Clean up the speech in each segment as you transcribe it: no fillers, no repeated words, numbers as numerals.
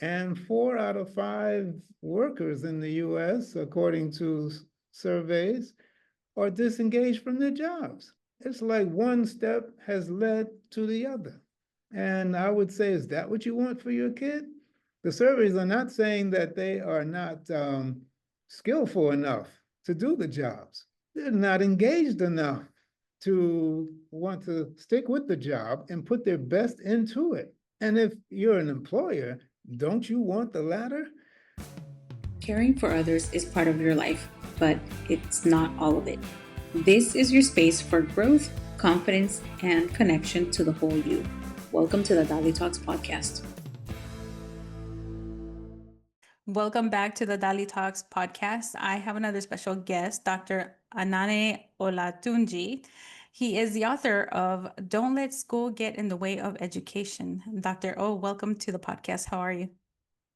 And 4 out of 5 workers in the US, according to surveys, are disengaged from their jobs. It's like one step has led to the other. And I would say, is that what you want for your kid? The surveys are not saying that they are not skillful enough to do the jobs. They're not engaged enough to want to stick with the job and put their best into it. And if you're an employer, don't you want the latter? Caring for others is part of your life, but it's not all of it. This is your space for growth, confidence, and connection to the whole you. Welcome to the Dali Talks podcast. Welcome back to the Dali Talks podcast. I have another special guest, Dr. Anane Olatunji. He is the author of Don't Let School Get in the Way of Education. Dr. O, welcome to the podcast. How are you?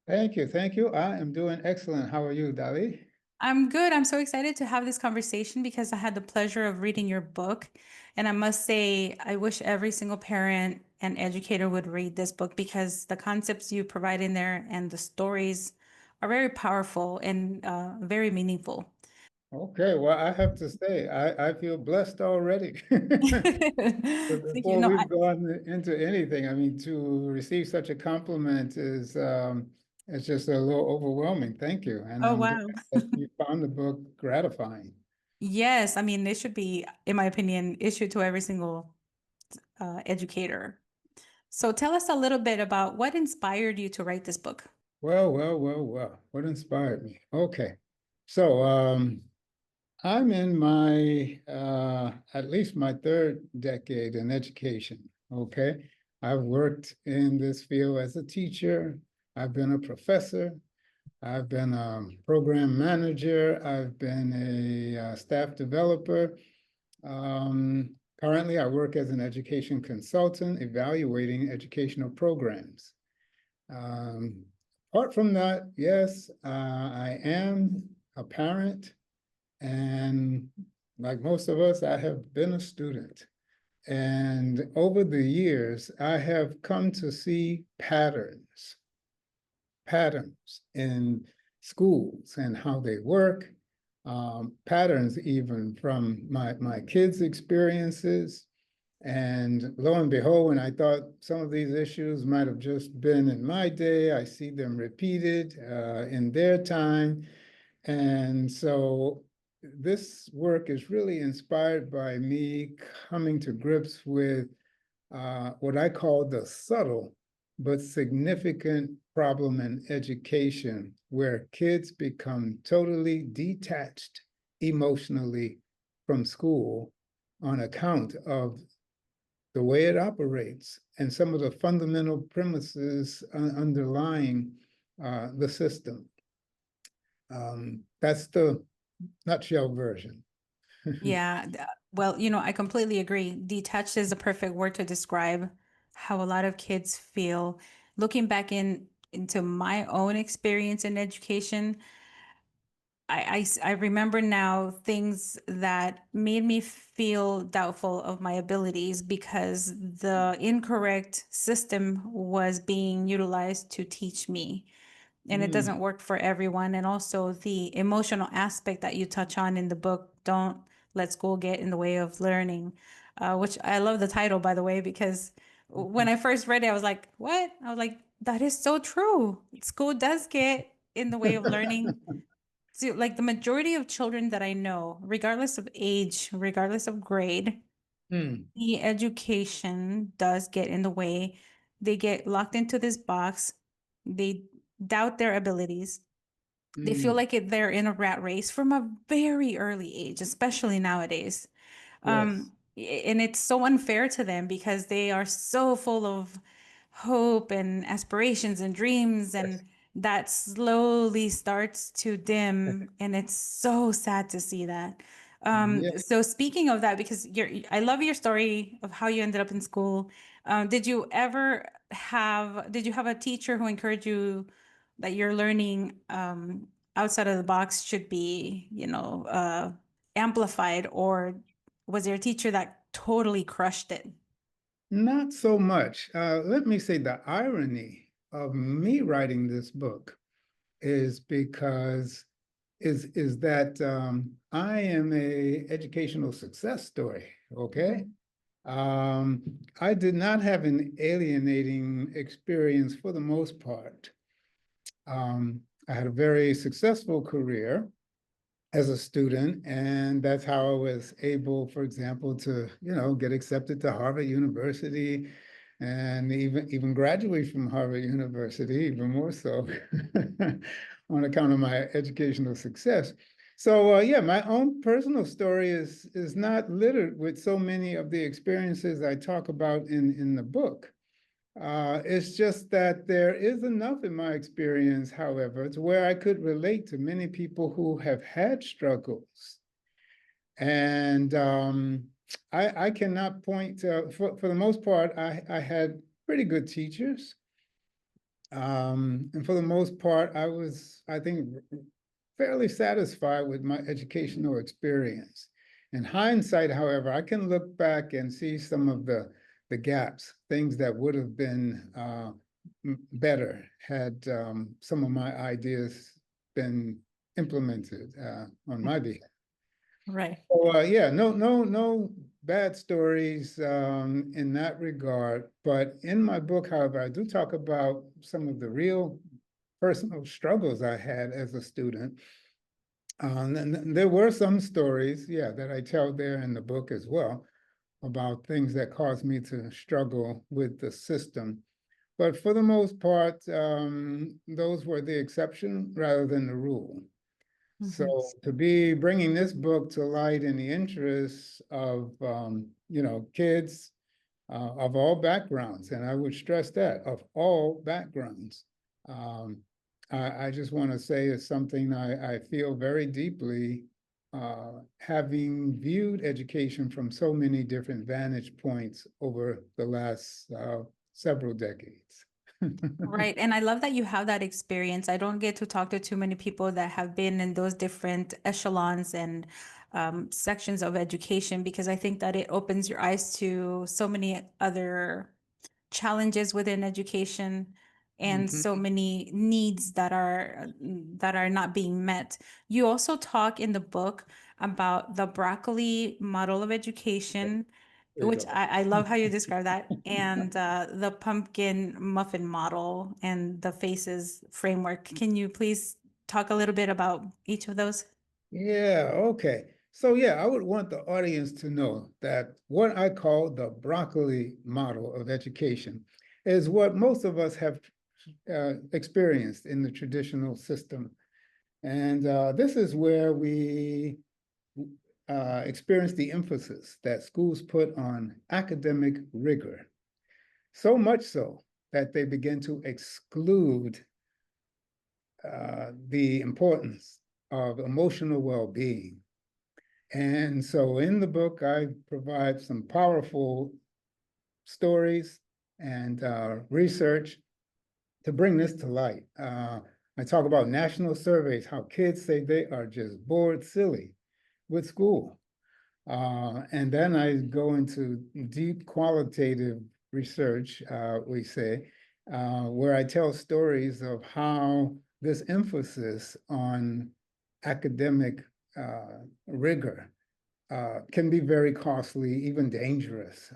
Thank you. Thank you. I am doing excellent. How are you, Dali? I'm good. I'm so excited to have this conversation because I had the pleasure of reading your book. And I must say, I wish every single parent and educator would read this book because the concepts you provide in there and the stories are very powerful and very meaningful. Okay, well, I have to say, I feel blessed already. But Thank you. before No, we've gone into anything, I mean, to receive such a compliment is it's just a little overwhelming. Thank you. And oh, I'm glad wow. that you found the book gratifying. Yes, I mean, it should be, in my opinion, issued to every single educator. So tell us a little bit about what inspired you to write this book. Well, what inspired me? Okay. So I'm in my at least my third decade in education. Okay. I've worked in this field as a teacher. I've been a professor. I've been a program manager. I've been a staff developer. Currently, I work as an education consultant, evaluating educational programs. Um, Apart from that, yes, I am a parent, and like most of us, I have been a student. And over the years, I have come to see patterns in schools and how they work, patterns even from my kids' experiences. And lo and behold, when I thought some of these issues might have just been in my day, I see them repeated in their time. And so this work is really inspired by me coming to grips with what I call the subtle but significant problem in education, where kids become totally detached emotionally from school on account of the way it operates and some of the fundamental premises underlying the system. That's the nutshell version. Yeah, well, I completely agree. Detached is the perfect word to describe how a lot of kids feel. Looking back into my own experience in education, I remember now things that made me feel doubtful of my abilities because the incorrect system was being utilized to teach me. And it Mm, doesn't work for everyone. And also the emotional aspect that you touch on in the book, Don't Let School Get in the Way of Learning, which I love the title, by the way, because when I first read it, I was like, what? I was like, that is so true. School does get in the way of learning. So, like the majority of children that I know, regardless of age, regardless of grade, mm, the education does get in the way. They get locked into this box. They doubt their abilities. They feel mm. like they're in a rat race from a very early age, especially nowadays. Yes. And it's so unfair to them because they are so full of hope and aspirations and dreams, Yes. and that slowly starts to dim. And it's so sad to see that. Yeah. So speaking of that, because I love your story of how you ended up in school. Did you have a teacher who encouraged you that your learning outside of the box should be, amplified, or was there a teacher that totally crushed it? Not so much. Let me say the irony of me writing this book is because is that I am a educational success story, okay? I did not have an alienating experience for the most part. I had a very successful career as a student, and that's how I was able, for example, to, get accepted to Harvard University and even graduate from Harvard University, even more so on account of my educational success. So yeah, my own personal story is not littered with so many of the experiences I talk about in the book. It's just that there is enough in my experience, however, to where I could relate to many people who have had struggles. And I cannot point to, for the most part, I had pretty good teachers. And for the most part, I think, fairly satisfied with my educational experience. In hindsight, however, I can look back and see some of the gaps, things that would have been better had some of my ideas been implemented on my behalf. Right. So yeah, no bad stories in that regard. But in my book, however, I do talk about some of the real personal struggles I had as a student. And there were some stories, yeah, that I tell there in the book as well about things that caused me to struggle with the system. But for the most part, those were the exception rather than the rule. So to be bringing this book to light in the interests of, kids of all backgrounds, and I would stress that, of all backgrounds, I just want to say it's something I feel very deeply, having viewed education from so many different vantage points over the last several decades. Right. And I love that you have that experience. I don't get to talk to too many people that have been in those different echelons and sections of education, because I think that it opens your eyes to so many other challenges within education and Mhm. so many needs that are not being met. You also talk in the book about the broccoli model of education, There you which go. I love how you describe that, and the pumpkin muffin model and the faces framework. Can you please talk a little bit about each of those? Yeah, okay. So yeah, I would want the audience to know that what I call the broccoli model of education is what most of us have experienced in the traditional system. And this is where we experience the emphasis that schools put on academic rigor, so much so that they begin to exclude the importance of emotional well-being. And so in the book, I provide some powerful stories and research to bring this to light. I talk about national surveys, how kids say they are just bored silly with school. And then I go into deep qualitative research, we say, where I tell stories of how this emphasis on academic rigor can be very costly, even dangerous,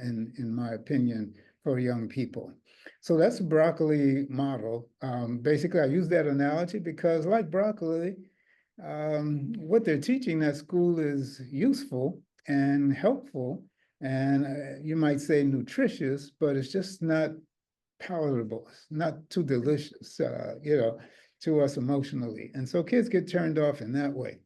in my opinion, for young people. So that's a broccoli model. Basically, I use that analogy because, like broccoli, what they're teaching at school is useful and helpful, and you might say nutritious, but it's just not palatable. It's not too delicious, to us emotionally. And so kids get turned off in that way.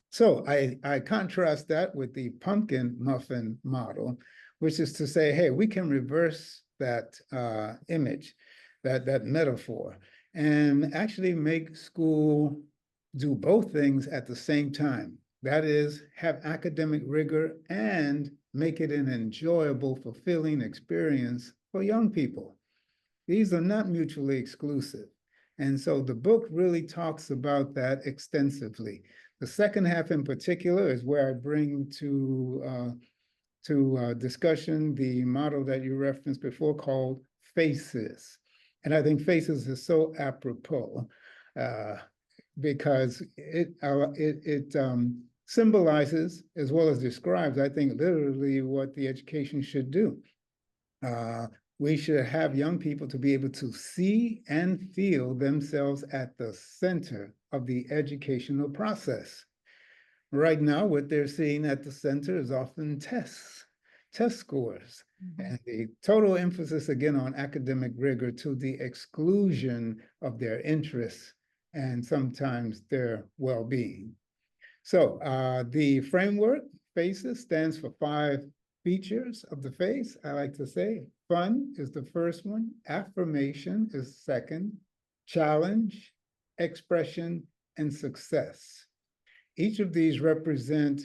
So I contrast that with the pumpkin muffin model, which is to say, hey, we can reverse that image, that metaphor, and actually make school do both things at the same time. That is, have academic rigor and make it an enjoyable, fulfilling experience for young people. These are not mutually exclusive. And so the book really talks about that extensively. The second half in particular is where I bring to discussion the model that you referenced before called FACES. And I think faces is so apropos because it symbolizes as well as describes, I think, literally what the education should do. We should have young people to be able to see and feel themselves at the center of the educational process. Right now, what they're seeing at the center is often test scores, and the total emphasis again on academic rigor to the exclusion of their interests and sometimes their well-being. So the framework FACES stands for 5 features of the face. I like to say fun is the first one, affirmation is second, challenge, expression, and success. Each of these represent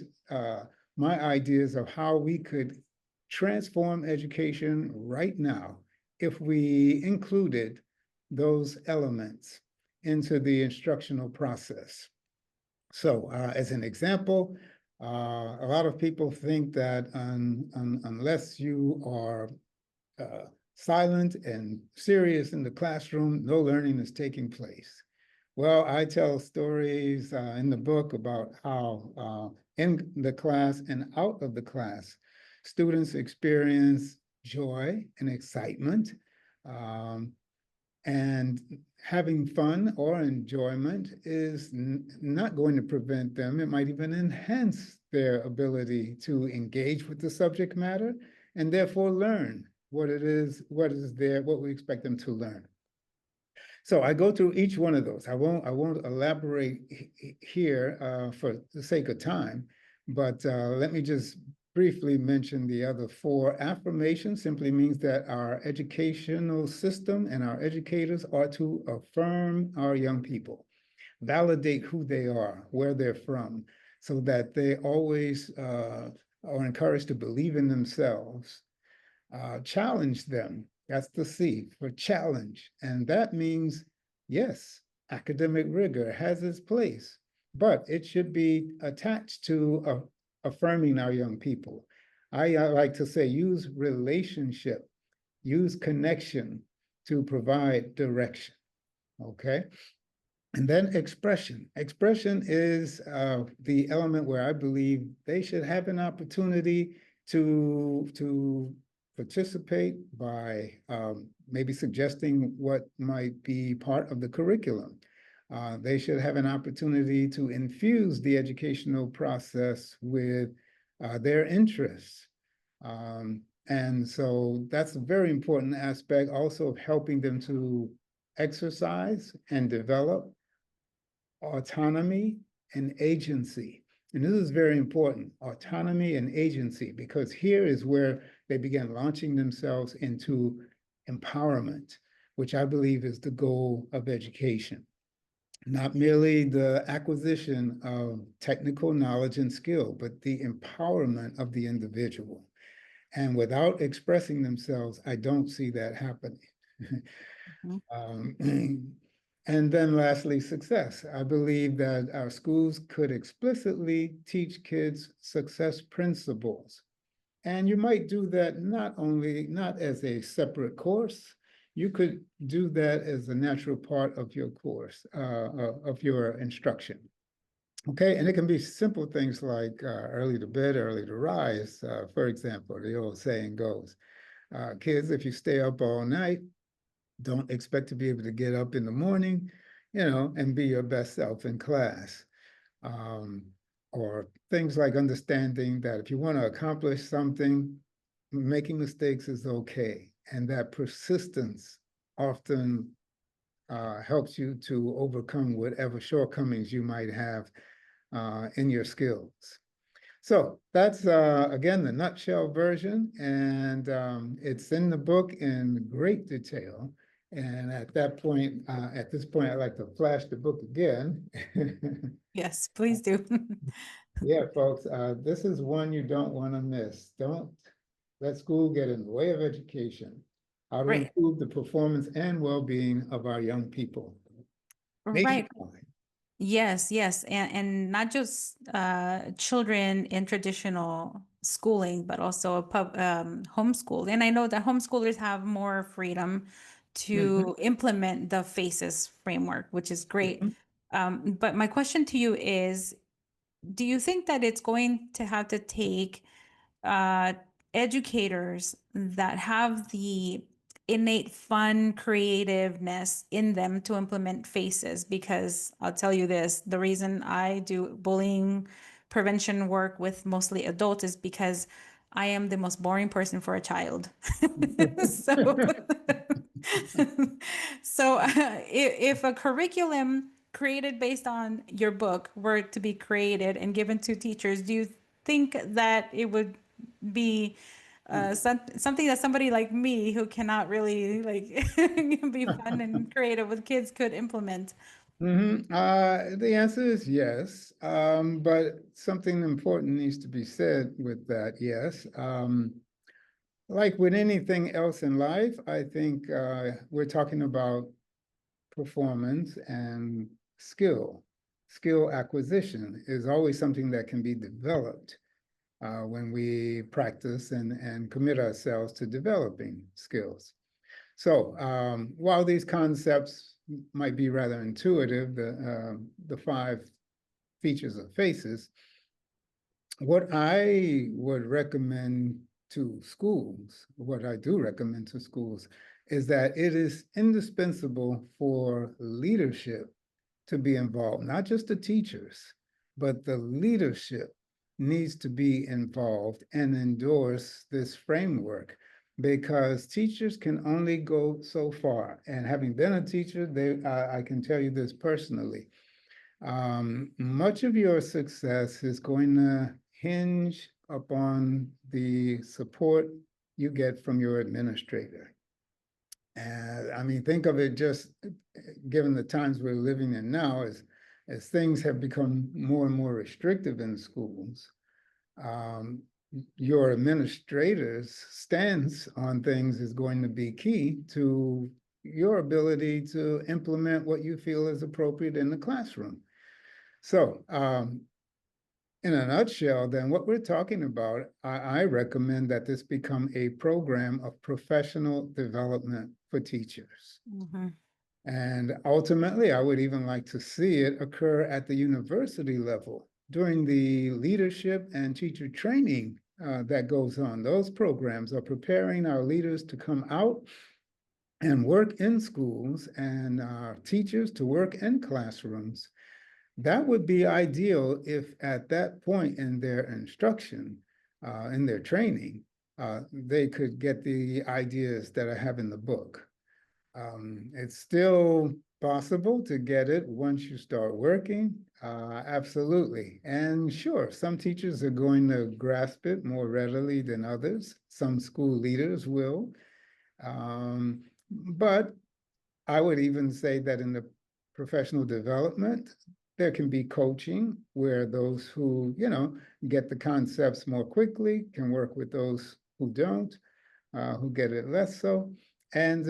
my ideas of how we could transform education right now if we included those elements into the instructional process. So as an example, a lot of people think that unless you are silent and serious in the classroom, no learning is taking place. Well, I tell stories in the book about how in the class and out of the class, students experience joy and excitement, and having fun or enjoyment is not going to prevent them. It might even enhance their ability to engage with the subject matter and therefore learn what we expect them to learn. So I go through each one of those. I won't elaborate here for the sake of time, but let me just briefly mention the other 4. Affirmation simply means that our educational system and our educators are to affirm our young people, validate who they are, where they're from, so that they always are encouraged to believe in themselves. Challenge them. That's the C for challenge. And that means, yes, academic rigor has its place, but it should be attached to affirming our young people. I like to say, use relationship, use connection to provide direction, okay? And then expression. Expression is the element where I believe they should have an opportunity to participate by maybe suggesting what might be part of the curriculum. They should have an opportunity to infuse the educational process with their interests. And so that's a very important aspect also of helping them to exercise and develop autonomy and agency. And this is very important, autonomy and agency, because here is where they began launching themselves into empowerment, which I believe is the goal of education. Not merely the acquisition of technical knowledge and skill, but the empowerment of the individual. And without expressing themselves, I don't see that happening. And then lastly, success. I believe that our schools could explicitly teach kids success principles. And you might do that not as a separate course, you could do that as a natural part of your course, of your instruction. Okay, and it can be simple things like early to bed, early to rise, for example, the old saying goes. Kids, if you stay up all night, don't expect to be able to get up in the morning, and be your best self in class. Or things like understanding that if you want to accomplish something, making mistakes is okay. And that persistence often helps you to overcome whatever shortcomings you might have in your skills. So that's, again, the nutshell version, and it's in the book in great detail. And at this point, I'd like to flash the book again. Yes, please do. Yeah, folks, this is one you don't want to miss. Don't let school get in the way of education. How to Right. improve the performance and well-being of our young people. Right. Nationwide. Yes, yes. And not just children in traditional schooling, but also homeschooled. And I know that homeschoolers have more freedom to implement the FACES framework, which is great. Mhm. But my question to you is, do you think that it's going to have to take uh, educators that have the innate fun creativeness in them to implement FACES? Because I'll tell you this, the reason I do bullying prevention work with mostly adults is because I am the most boring person for a child. So if a curriculum created based on your book were to be created and given to teachers, do you think that it would be something that somebody like me who cannot really like be fun and creative with kids could implement? The answer is yes, but something important needs to be said with that, yes. Like with anything else in life, I think we're talking about performance and skill. Skill acquisition is always something that can be developed when we practice and commit ourselves to developing skills. So while these concepts might be rather intuitive, the five features of FACES, what I would recommend to schools, what I do recommend to schools, is that it is indispensable for leadership to be involved, not just the teachers, but the leadership needs to be involved and endorse this framework because teachers can only go so far. And having been a teacher, I can tell you this personally. Much of your success is going to hinge upon the support you get from your administrator. And I mean, think of it just given the times we're living in now, as things have become more and more restrictive in schools, um, your administrator's stance on things is going to be key to your ability to implement what you feel is appropriate in the classroom. So, in a nutshell, then what we're talking about, I recommend that this become a program of professional development for teachers. Mm-hmm. And ultimately, I would even like to see it occur at the university level during the leadership and teacher training that goes on. Those programs are preparing our leaders to come out and work in schools and teachers to work in classrooms. That would be ideal if at that point in their instruction, in their training, they could get the ideas that I have in the book. It's still possible to get it once you start working, absolutely. And sure, some teachers are going to grasp it more readily than others. Some school leaders will. But I would even say that in the professional development, there can be coaching where those who, get the concepts more quickly can work with those who don't, who get it less so. And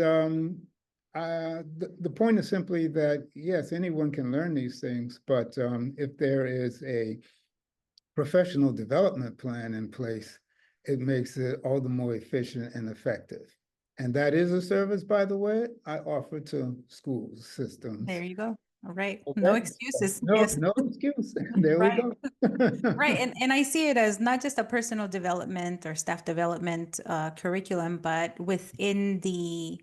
the point is simply that, yes, anyone can learn these things, but if there is a professional development plan in place, it makes it all the more efficient and effective. And that is a service, by the way, I offer to school systems. There you go. All right. No Okay, excuses. no, Yes. no excuse. There we Right. go. Right. And I see it as not just a personal development or staff development curriculum, but within the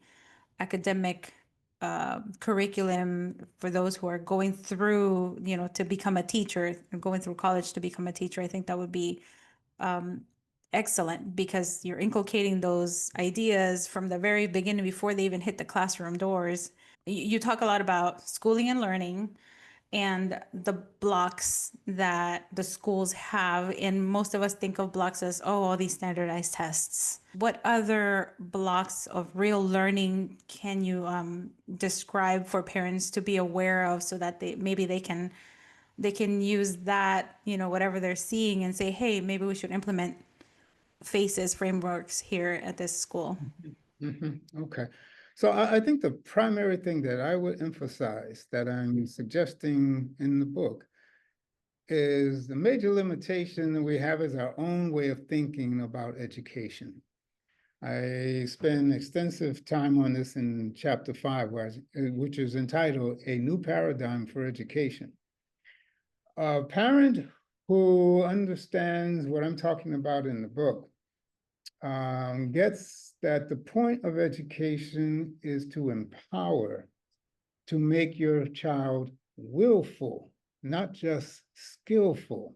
academic curriculum for those who are going through, to become a teacher, going through college to become a teacher. I think that would be excellent because you're inculcating those ideas from the very beginning before they even hit the classroom doors. You talk a lot about schooling and learning and the blocks that the schools have. And most of us think of blocks as, oh, all these standardized tests. What other blocks of real learning can you describe for parents to be aware of so that they can use that, whatever they're seeing and say, hey, maybe we should implement FACES frameworks here at this school. Okay. So I think the primary thing that I would emphasize that I'm suggesting in the book is the major limitation that we have is our own way of thinking about education. I spend extensive time on this in chapter 5, which is entitled A New Paradigm for Education. A parent who understands what I'm talking about in the book gets that the point of education is to empower, to make your child willful, not just skillful.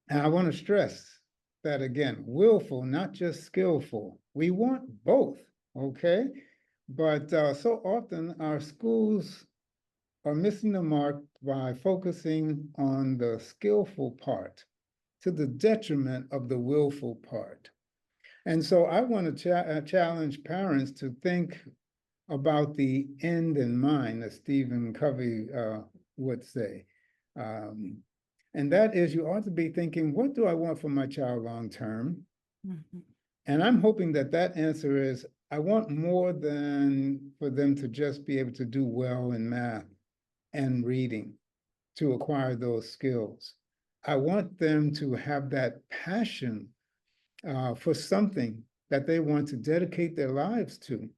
And I want to stress that again, willful, not just skillful. We want both, okay? But so often our schools are missing the mark by focusing on the skillful part to the detriment of the willful part. And so I want to challenge parents to think about the end in mind, as Stephen Covey would say. And that is, you ought to be thinking, what do I want for my child long term? Mm-hmm. And I'm hoping that that answer is, I want more than for them to just be able to do well in math and reading to acquire those skills. I want them to have that passion for something that they want to dedicate their lives to.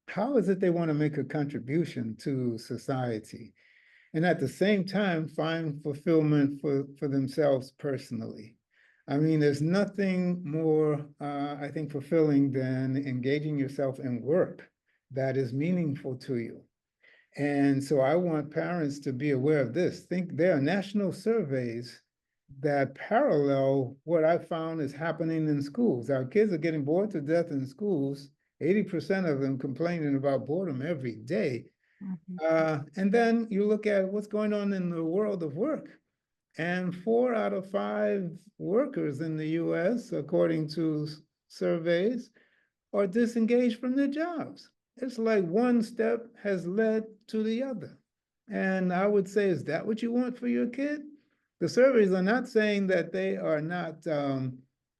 How is it they want to make a contribution to society? And at the same time, find fulfillment for themselves personally. I mean, there's nothing more, I think, fulfilling than engaging yourself in work that is meaningful to you. And so I want parents to be aware of this. Think there are national surveys that parallel what I found is happening in schools. Our kids are getting bored to death in schools, 80% of them complaining about boredom every day. And then you look at what's going on in the world of work. And 4 out of 5 workers in the US, according to surveys, are disengaged from their jobs. It's like one step has led to the other. And I would say, is that what you want for your kid? The surveys are not saying that they are not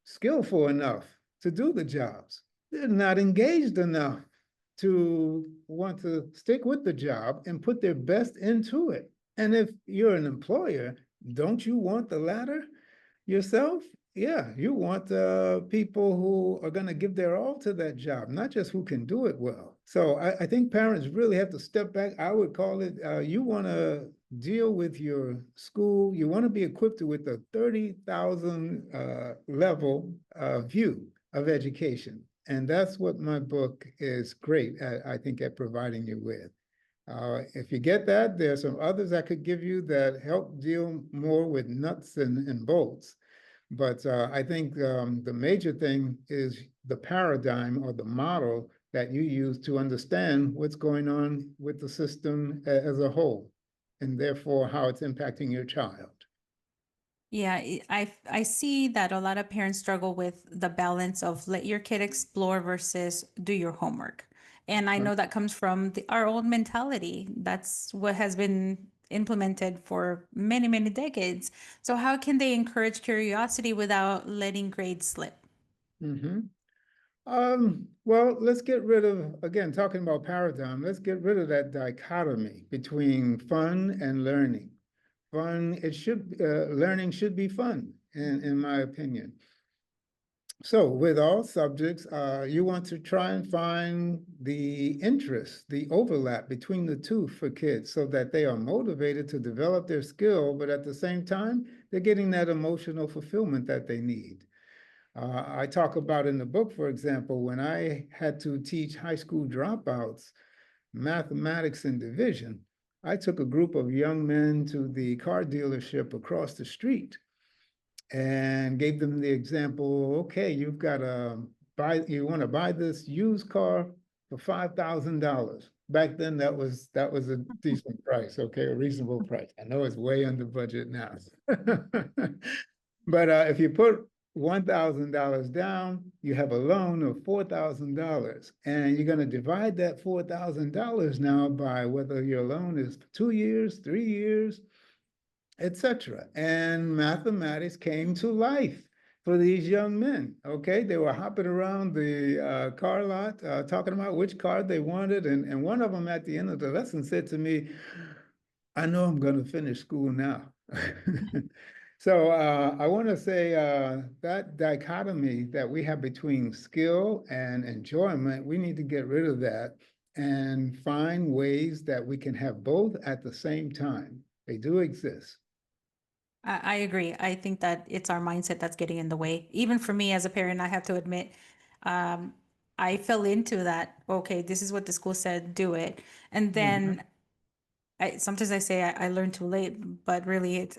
skillful enough to do the jobs. They're not engaged enough to want to stick with the job and put their best into it. And if you're an employer, don't you want the latter yourself? Yeah, you want people who are going to give their all to that job, not just who can do it well. So I think parents really have to step back. I would call it, you want to deal with your school, you want to be equipped with a 30,000 level view of education. And that's what my book is great at, I think, at providing you with. If you get that, there are some others I could give you that help deal more with nuts and bolts. But I think the major thing is the paradigm or the model that you use to understand what's going on with the system as a whole, and therefore how it's impacting your child. Yeah, I see that a lot of parents struggle with the balance of let your kid explore versus do your homework. And I know that comes from our old mentality. That's what has been implemented for many, many decades. So how can they encourage curiosity without letting grades slip? Mm-hmm. Well, let's get rid of, again, talking about paradigm, let's get rid of that dichotomy between fun and learning. Learning should be fun, in my opinion. So with all subjects, you want to try and find the interest, the overlap between the two for kids so that they are motivated to develop their skill, but at the same time, they're getting that emotional fulfillment that they need. I talk about in the book, for example, when I had to teach high school dropouts, mathematics and division, I took a group of young men to the car dealership across the street and gave them the example, okay, you've got to you want to buy this used car for $5,000. Back then, that was a decent price, okay, a reasonable price. I know it's way under budget now. But if you put $1,000 down, you have a loan of $4,000. And you're going to divide that $4,000 now by whether your loan is 2 years, 3 years, etc. And mathematics came to life for these young men. Okay, they were hopping around the car lot, talking about which car they wanted. And one of them at the end of the lesson said to me, I know I'm going to finish school now. So I want to say that dichotomy that we have between skill and enjoyment, we need to get rid of that and find ways that we can have both at the same time. They do exist. I agree. I think that it's our mindset that's getting in the way. Even for me as a parent, I have to admit, um, I fell into that. Okay, this is what the school said, do it. And Mhm. then sometimes I say I learned too late, but really it's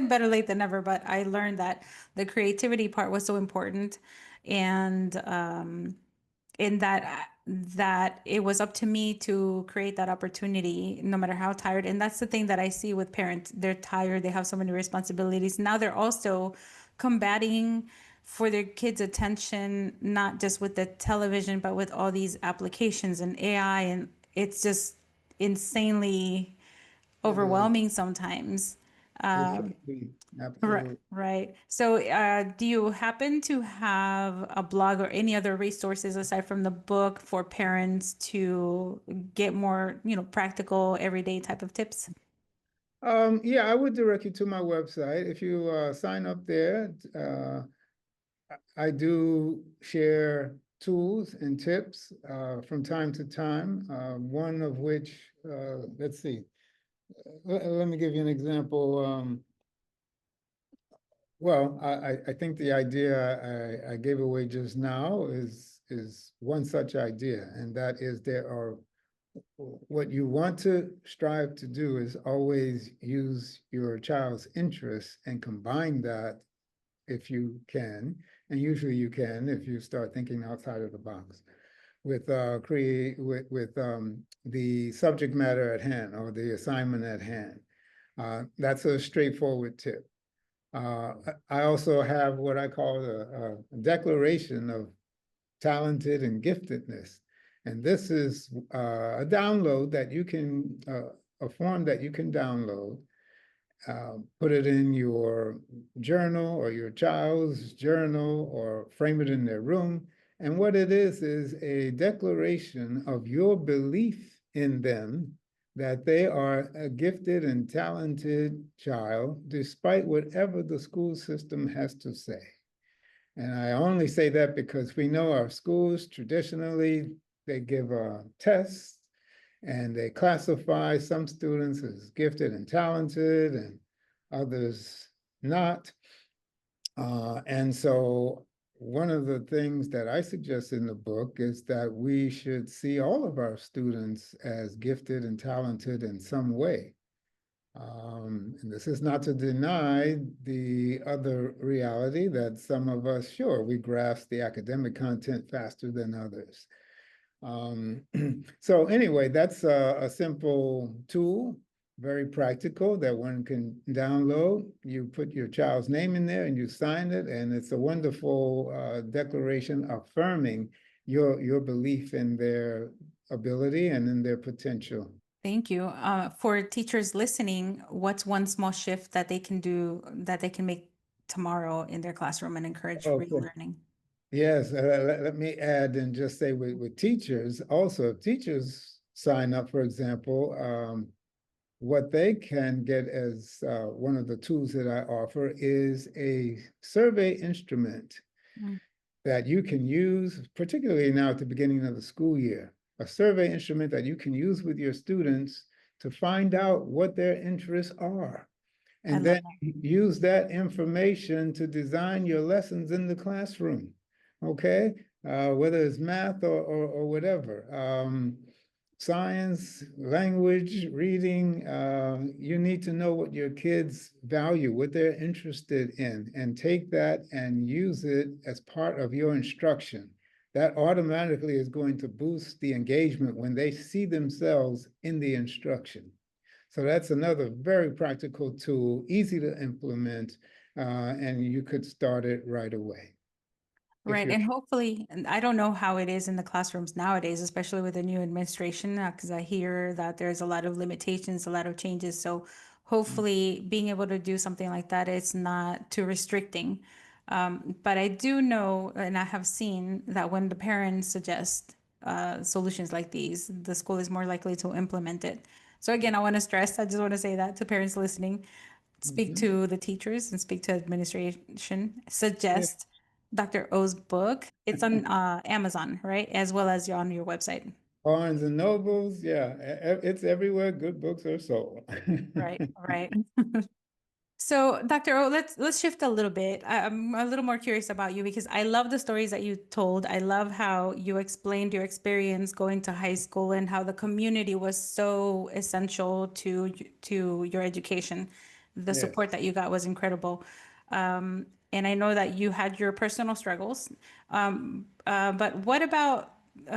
better late than never. But I learned that the creativity part was so important. And in that it was up to me to create that opportunity no matter how tired. And that's the thing that I see with parents. They're tired, they have so many responsibilities. Now they're also combating for their kids' attention, not just with the television but with all these applications and AI, and it's just insanely It is. overwhelming sometimes. It should be. Right, Absolutely. right. So, do you happen to have a blog or any other resources aside from the book for parents to get more, practical everyday type of tips? Yeah, I would direct you to my website. If you sign up there, I do share tools and tips from time to time. One of which, let's see, let me give you an example. Well, I think the idea I gave away just now is one such idea, and that is there are what you want to strive to do is always use your child's interests and combine that if you can, and usually you can if you start thinking outside of the box with the subject matter at hand or the assignment at hand. That's a straightforward tip. I also have what I call a declaration of talented and giftedness. And this is a download that you can, a form that you can download, put it in your journal or your child's journal or frame it in their room. And what it is a declaration of your belief in them that they are a gifted and talented child, despite whatever the school system has to say. And I only say that because we know our schools traditionally, they give tests and they classify some students as gifted and talented and others not. And so one of the things that I suggest in the book is that we should see all of our students as gifted and talented in some way. And this is not to deny the other reality that some of us, sure, we grasp the academic content faster than others. Um, so anyway, that's a simple tool, very practical that one can download. You put your child's name in there and you sign it, and it's a wonderful declaration affirming your belief in their ability and in their potential. Thank you. For teachers listening, what's one small shift that they can do that they can make tomorrow in their classroom and encourage Okay. relearning? Yes, let me add and just say with teachers, also, if teachers sign up, for example, what they can get as one of the tools that I offer is a survey instrument Mm, that you can use, particularly now at the beginning of the school year, a survey instrument that you can use with your students to find out what their interests are. I And love then that. use that information to design your lessons in the classroom, okay? Whether it's math or whatever. Science, language, reading, you need to know what your kids value, what they're interested in, and take that and use it as part of your instruction. That automatically is going to boost the engagement when they see themselves in the instruction. So that's another very practical tool, easy to implement, and you could start it right away if Right. you're. And hopefully, and I don't know how it is in the classrooms nowadays, especially with the new administration, because I hear that there's a lot of limitations, a lot of changes. So hopefully being able to do something like that is not too restricting. But I do know, and I have seen that when the parents suggest solutions like these, the school is more likely to implement it. So again, I want to stress, I just want to say that to parents listening, speak Mhm. to the teachers and speak to administration, Yeah. suggest Dr. O's book. It's on Amazon, right? As well as on your website. Barnes and Nobles, yeah, it's everywhere good books are sold. Right, right. So, Dr. O, let's shift a little bit. I'm a little more curious about you because I love the stories that you told. I love how you explained your experience going to high school and how the community was so essential to your education. The Yes. support that you got was incredible. And I know that you had your personal struggles. But what about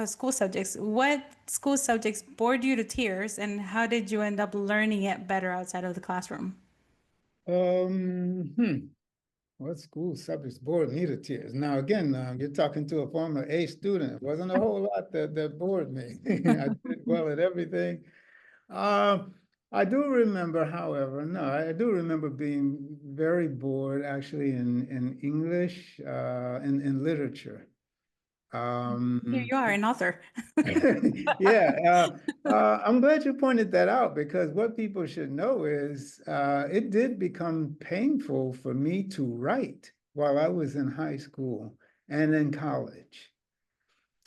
school subjects? What school subjects bored you to tears, and how did you end up learning it better outside of the classroom? Um, hmm. What school subjects bored me to tears? Now, again, you're talking to a former A student. It wasn't a whole lot that bored me. I did well at everything. Um, I do remember, however, no, I do remember being very bored actually in English, in literature. Here Um, you are, an author. Yeah, I'm glad you pointed that out because what people should know is it did become painful for me to write while I was in high school and in college.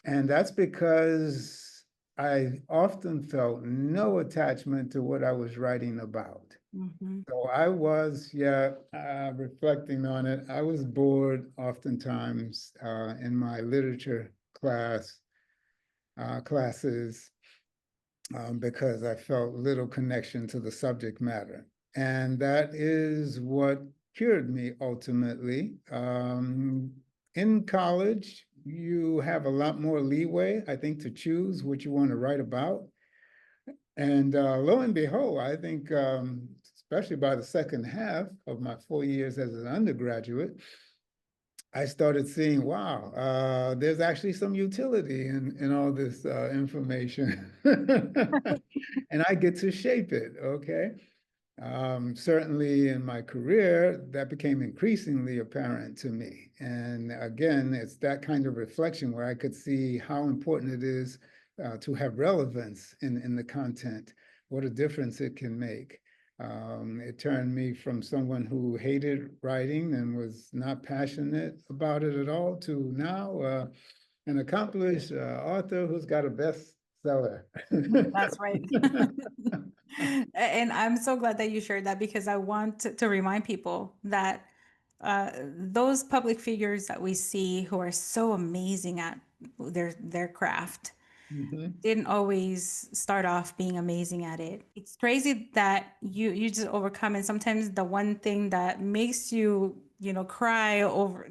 And that's because I often felt no attachment to what I was writing about. Mhm. So I was, yeah, reflecting on it, I was bored oftentimes in my literature classes because I felt little connection to the subject matter. And that is what cured me ultimately. In college, you have a lot more leeway, I think, to choose what you want to write about. And lo and behold, I think, especially by the second half of my 4 years as an undergraduate, I started seeing, wow, there's actually some utility in all this information. And I get to shape it, okay? Certainly in my career, that became increasingly apparent to me. And again, it's that kind of reflection where I could see how important it is to have relevance in the content, what a difference it can make. It turned me from someone who hated writing and was not passionate about it at all to now an accomplished author who's got a bestseller. That's right. And I'm so glad that you shared that because I want to remind people that those public figures that we see who are so amazing at their craft Mhm. didn't always start off being amazing at it. It's crazy that you just overcome, and sometimes the one thing that makes you cry over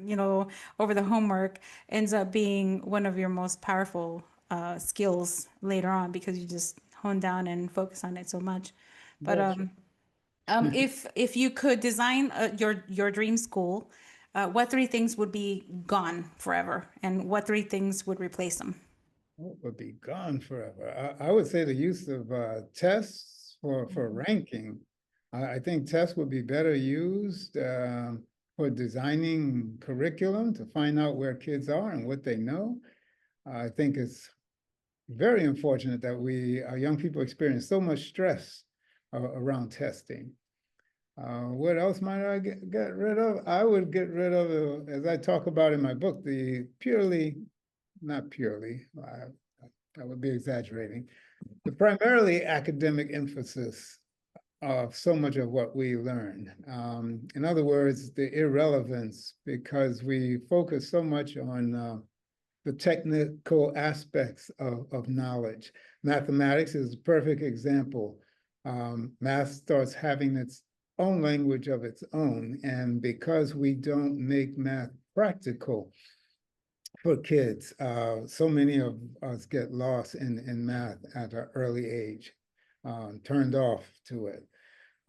over the homework ends up being one of your most powerful skills later on because you just hone down and focus on it so much. But That's right. if you could design your dream school, what three things would be gone forever, and what three things would replace them? What would be gone forever? I would say the use of tests for Mhm. ranking. I think tests would be better used for designing curriculum to find out where kids are and what they know. I think it's very unfortunate that our young people experience so much stress around testing. What else might I get rid of? I would get rid of, as I talk about in my book, the purely, not purely, I would be exaggerating, the primarily academic emphasis of so much of what we learn. In other words, the irrelevance, because we focus so much on the technical aspects of knowledge. Mathematics is a perfect example. Math starts having its own language of its own, and because we don't make math practical, for kids. So many of us get lost in math at an early age, turned off to it.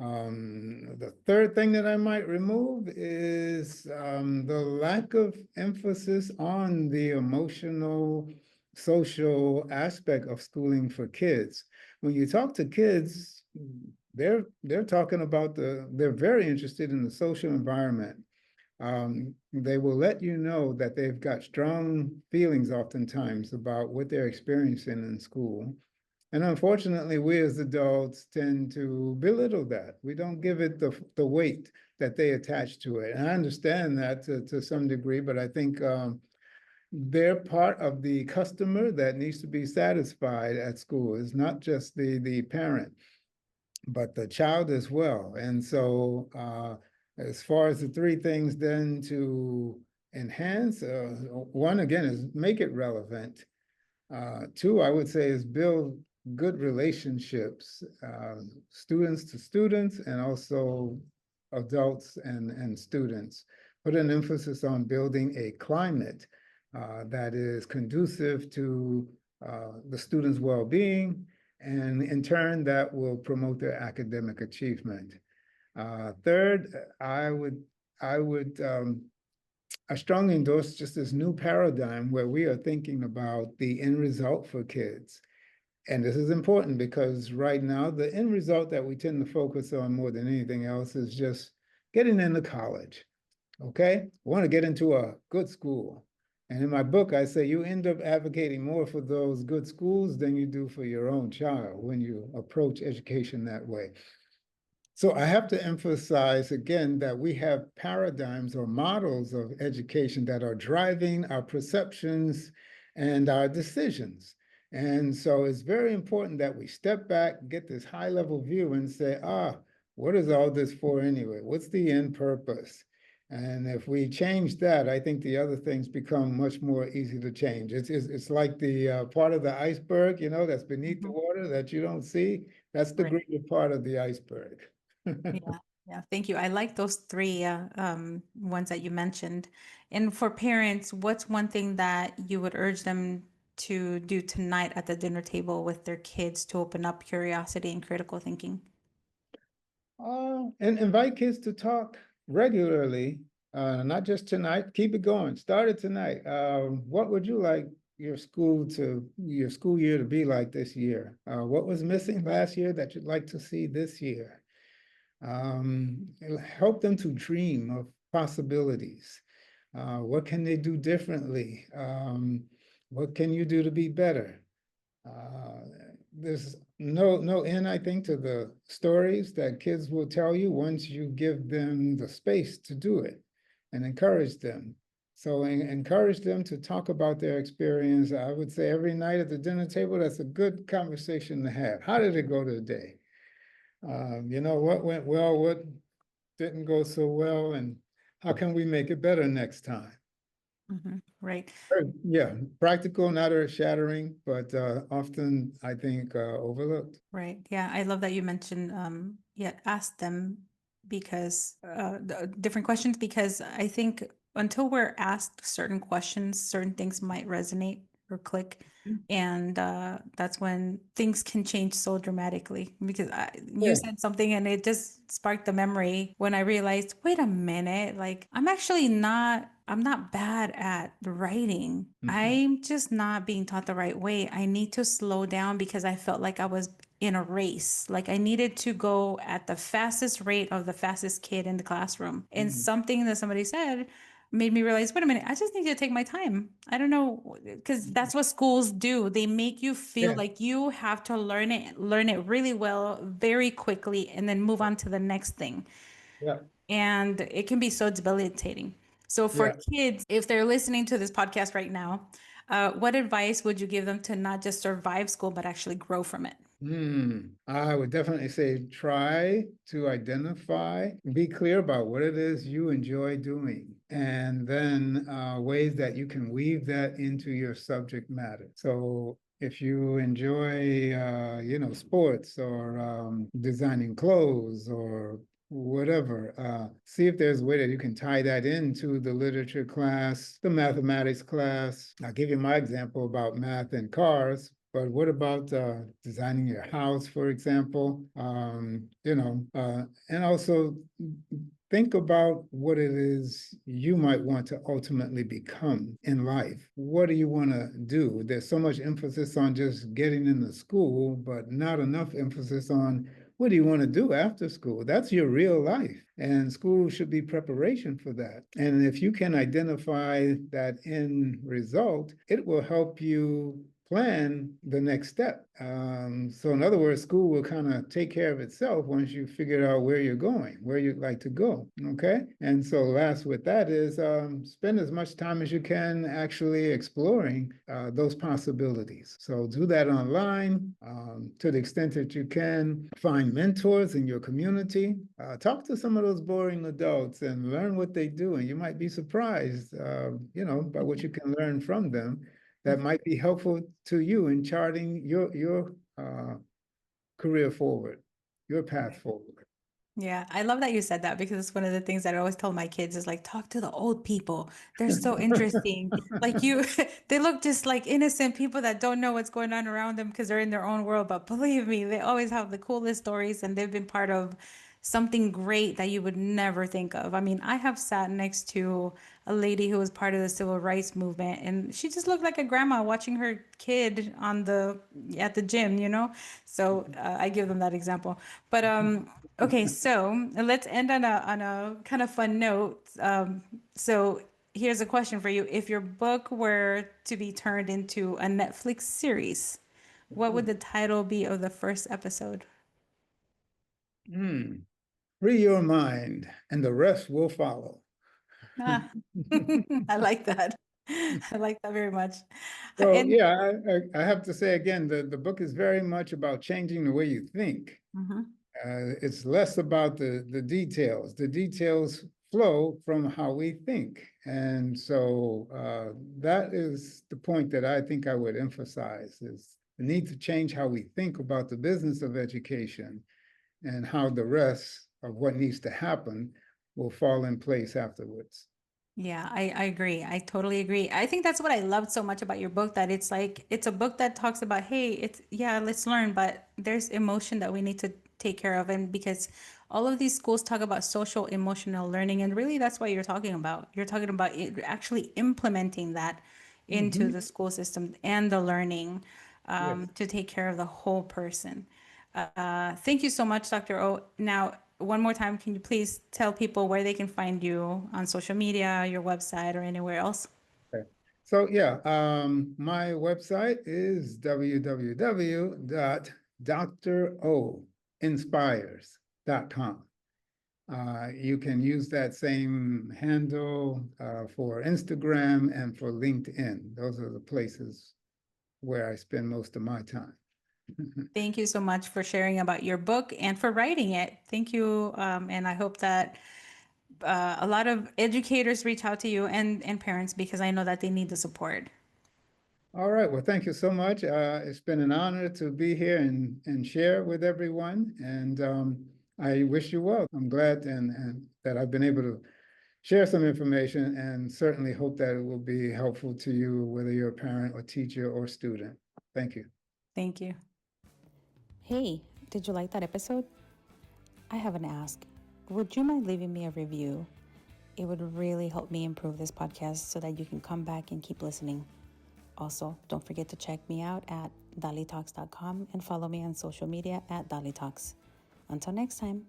The third thing that I might remove is the lack of emphasis on the emotional, social aspect of schooling for kids. When you talk to kids, they're talking about they're very interested in the social environment. They will let you know that they've got strong feelings oftentimes about what they're experiencing in school. And unfortunately, we as adults tend to belittle that. We don't give it the weight that they attach to it. And I understand that to some degree, but I think they're part of the customer that needs to be satisfied at school. It's not just the parent, but the child as well. And so as far as the three things then to enhance, one again is make it relevant. Two, I would say, is build good relationships, students to students, and also adults and students. Put an emphasis on building a climate that is conducive to the students' well-being, and in turn, that will promote their academic achievement. Third, I strongly endorse just this new paradigm where we are thinking about the end result for kids. And this is important because right now, the end result that we tend to focus on more than anything else is just getting into college. Okay? Want to get into a good school. And in my book, I say you end up advocating more for those good schools than you do for your own child when you approach education that way. So I have to emphasize again that we have paradigms or models of education that are driving our perceptions and our decisions. And so it's very important that we step back, get this high level view and say, what is all this for anyway? What's the end purpose? And if we change that, I think the other things become much more easy to change. It's like the part of the iceberg, that's beneath the water that you don't see. That's the Right. greater part of the iceberg. Yeah, yeah, thank you. I like those three ones that you mentioned. And for parents, what's one thing that you would urge them to do tonight at the dinner table with their kids to open up curiosity and critical thinking? And invite kids to talk regularly, not just tonight. Keep it going. Start it tonight. What would you like your school year to be like this year? What was missing last year that you'd like to see this year? Help them to dream of possibilities. What can they do differently? What can you do to be better? There's no end, I think, to the stories that kids will tell you once you give them the space to do it and encourage them. So encourage them to talk about their experience. I would say every night at the dinner table, that's a good conversation to have. How did it go today? What went well, what didn't go so well, and how can we make it better next time? Right. Yeah, practical, not earth-shattering, but often I think overlooked. Right. Yeah, I love that you mentioned ask them because different questions, because I think until we're asked certain questions, certain things might resonate or click. And that's when things can change so dramatically, because you said something and it just sparked the memory when I realized, wait a minute, like I'm not bad at writing. I'm just not being taught the right way. I need to slow down because I felt like I was in a race. Like I needed to go at the fastest rate of the fastest kid in the classroom. And something that somebody said made me realize, wait a minute, I just need to take my time. I don't know, because that's what schools do. They make you feel Yeah, like you have to learn it really well, very quickly, and then move on to the next thing. yeah, And it can be so debilitating. So for yeah. kids, if they're listening to this podcast right now, what advice would you give them to not just survive school, but actually grow from it? I would definitely say try to identify, be clear about what it is you enjoy doing, and then ways that you can weave that into your subject matter. So if you enjoy, sports or designing clothes or whatever, see if there's a way that you can tie that into the literature class, the mathematics class. I'll give you my example about math and cars. But what about designing your house, for example? And also think about what it is you might want to ultimately become in life. What do you want to do? There's so much emphasis on just getting into school, but not enough emphasis on what do you want to do after school? That's your real life. And school should be preparation for that. And if you can identify that end result, it will help you plan the next step. So in other words, school will kind of take care of itself once you figure out where you're going, where you'd like to go. Okay. And so last with that is spend as much time as you can actually exploring those possibilities. So do that online to the extent that you can. Find mentors in your community. Talk to some of those boring adults and learn what they do. And you might be surprised, by what you can learn from them that might be helpful to you in charting your career forward, your path forward. Yeah, I love that you said that because it's one of the things that I always tell my kids is like, talk to the old people. They're so interesting. Like you, they look just like innocent people that don't know what's going on around them because they're in their own world. But believe me, they always have the coolest stories and they've been part of something great that you would never think of. I mean, I have sat next to a lady who was part of the civil rights movement and she just looked like a grandma watching her kid at the gym, you know? So I give them that example. But okay, so let's end on a kind of fun note. So here's a question for you. If your book were to be turned into a Netflix series, what would the title be of the first episode? Hmm. Free your mind, and the rest will follow. Ah, I like that. I like that very much. So And yeah, I have to say again, the book is very much about changing the way you think. Mhm. It's less about the details. The details flow from how we think. And so that is the point that I think I would emphasize is the need to change how we think about the business of education and how the rest of what needs to happen will fall in place afterwards. Yeah, I agree. I totally agree. I think that's what I loved so much about your book, that it's like it's a book that talks about, hey, it's yeah, let's learn, but there's emotion that we need to take care of. And because all of these schools talk about social emotional learning, and really that's what you're talking about. You're talking about it, actually implementing that into Mhm. the school system and the learning Yes. to take care of the whole person. Thank you so much, Dr. O. Now, one more time, can you please tell people where they can find you on social media, your website, or anywhere else? Okay. So yeah, my website is www.drOinspires.com. You can use that same handle for Instagram and for LinkedIn. Those are the places where I spend most of my time. Thank you so much for sharing about your book and for writing it. Thank you. And I hope that a lot of educators reach out to you and parents because I know that they need the support. All right. Well, thank you so much. It's been an honor to be here and share with everyone. And I wish you well. I'm glad and that I've been able to share some information and certainly hope that it will be helpful to you, whether you're a parent or teacher or student. Thank you. Thank you. Hey, did you like that episode? I have an ask. Would you mind leaving me a review? It would really help me improve this podcast so that you can come back and keep listening. Also, don't forget to check me out at dalitalks.com and follow me on social media at dalitalks. Until next time.